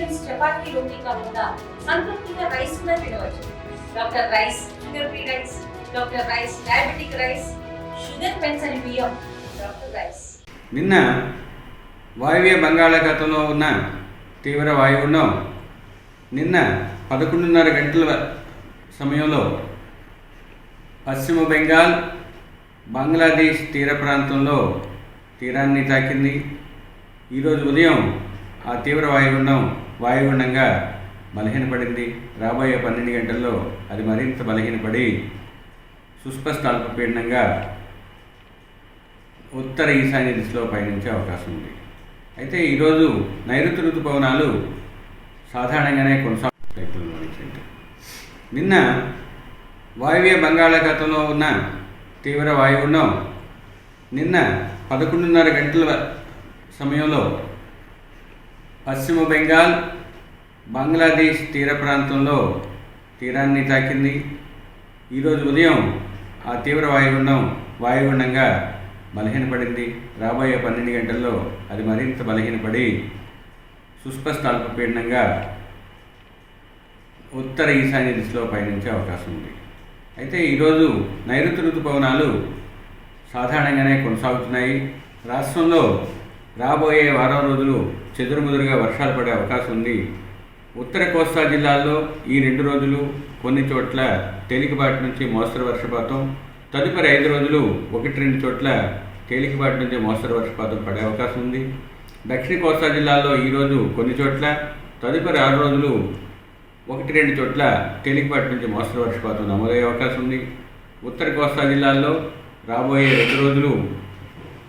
Options chapati రోటీ కాకుండా సంతృప్తిగా rice కూడా తినవచ్చు. Doctor rice, sugar free rice, doctor rice, diabetic rice, sugar పెంచని బియ్యం, డాక్టర్ రైస్. నిన్న వాయువ్య బంగాళాఖాతంలో ఉన్న తీవ్ర వాయుగుండం నిన్న 11:30 గంటల సమయంలో పశ్చిమ బెంగాల్, బంగ్లాదేశ్ తీర ప్రాంతంలో తీరాన్ని తాకింది. ఈరోజు ఉదయం ఆ తీవ్ర వాయుగుండంగా బలహీనపడింది. రాబోయే 12 గంటల్లో అది మరింత బలహీనపడి సుస్పష్ట అల్పపీడనంగా ఉత్తర ఈశాన్య దిశలో పయనించే అవకాశం ఉంది. అయితే ఈరోజు నైరుతి ఋతుపవనాలు సాధారణంగానే కొనసాగుతాయి. నిన్న వాయువ్య బంగాళాఖాతంలో ఉన్న తీవ్ర వాయుగుండం నిన్న 11:30 గంటల సమయంలో పశ్చిమ బెంగాల్, బంగ్లాదేశ్ తీర ప్రాంతంలో తీరాన్ని తాకింది. ఈరోజు ఉదయం ఆ తీవ్ర వాయుగుండంగా బలహీనపడింది. రాబోయే 12 గంటల్లో అది మరింత బలహీనపడి సుస్పష్ట అల్పపీడనంగా ఉత్తర ఈశాన్య దిశలో పయనించే అవకాశం ఉంది. అయితే ఈరోజు నైరుతి ఋతుపవనాలు సాధారణంగానే కొనసాగుతున్నాయి. రాష్ట్రంలో రాబోయే వారం రోజులు చెదురుముదురుగా వర్షాలు పడే అవకాశం ఉంది. ఉత్తర కోస్తా జిల్లాల్లో ఈ 2 రోజులు కొన్ని చోట్ల తేలికపాటి నుంచి మోస్తరు వర్షపాతం, తదుపరి 5 రోజులు 1-2 చోట్ల తేలికపాటి నుంచి మోస్తరు వర్షపాతం పడే అవకాశం ఉంది. దక్షిణ కోస్తా జిల్లాల్లో ఈరోజు కొన్ని చోట్ల, తదుపరి 6 రోజులు 1-2 చోట్ల తేలికపాటి నుంచి మోస్తరు వర్షపాతం నమోదయ్యే అవకాశం ఉంది. ఉత్తర కోస్తా జిల్లాల్లో రాబోయే 2 రోజులు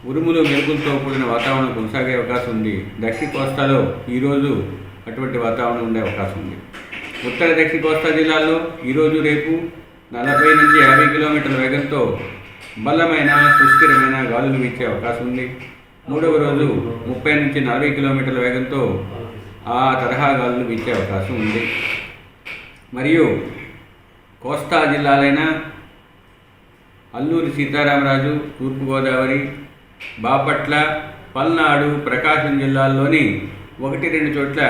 ఉరుములు మెరుపులతో కూడిన వాతావరణం కొనసాగే అవకాశం ఉంది. దక్షిణ కోస్తాలో ఈరోజు అటువంటి వాతావరణం ఉండే అవకాశం ఉంది. ఉత్తర దక్షిణ కోస్తా జిల్లాల్లో ఈరోజు రేపు 40 నుంచి 50 కిలోమీటర్ల వేగంతో బలమైన సుస్థిరమైన గాలులు వీచే అవకాశం ఉంది. 3వ రోజు 30 నుంచి 40 కిలోమీటర్ల వేగంతో ఆ తరహా గాలులు వీచే అవకాశం ఉంది. మరియు కోస్తా జిల్లాలైన అల్లూరి సీతారామరాజు, తూర్పుగోదావరి, బాపట్ల, పల్నాడు, ప్రకాశం జిల్లాల్లోని 1-2 చోట్ల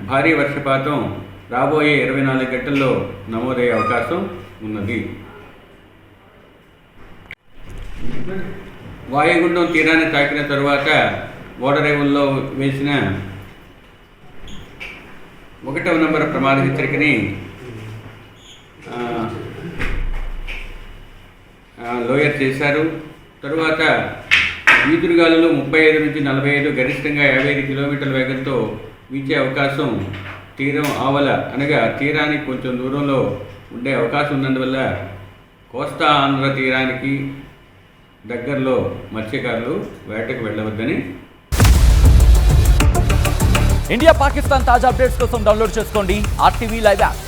భారీ వర్షపాతం రాబోయే 24 గంటల్లో నమోదయ్యే అవకాశం ఉన్నది. వాయుగుండం తీరాన్ని తాకిన తరువాత ఓడరేవుల్లో వేసిన 1వ నంబర్ ప్రమాద హెచ్చరికని లోయర్ చేశారు. తరువాత ఈదురుగాలులు 35 నుంచి 45, గరిష్టంగా 55 కిలోమీటర్ల వేగంతో వీచే అవకాశం తీరం ఆవల అనగా తీరానికి కొంచెం దూరంలో ఉండే అవకాశం ఉన్నందువల్ల కోస్తా ఆంధ్ర తీరానికి దగ్గరలో మత్స్యకారులు వేటకు వెళ్ళవద్దని. ఇండియా పాకిస్తాన్ తాజా అప్డేట్స్ కోసం డౌన్లోడ్ చేసుకోండి RTV లైవ్ యాప్.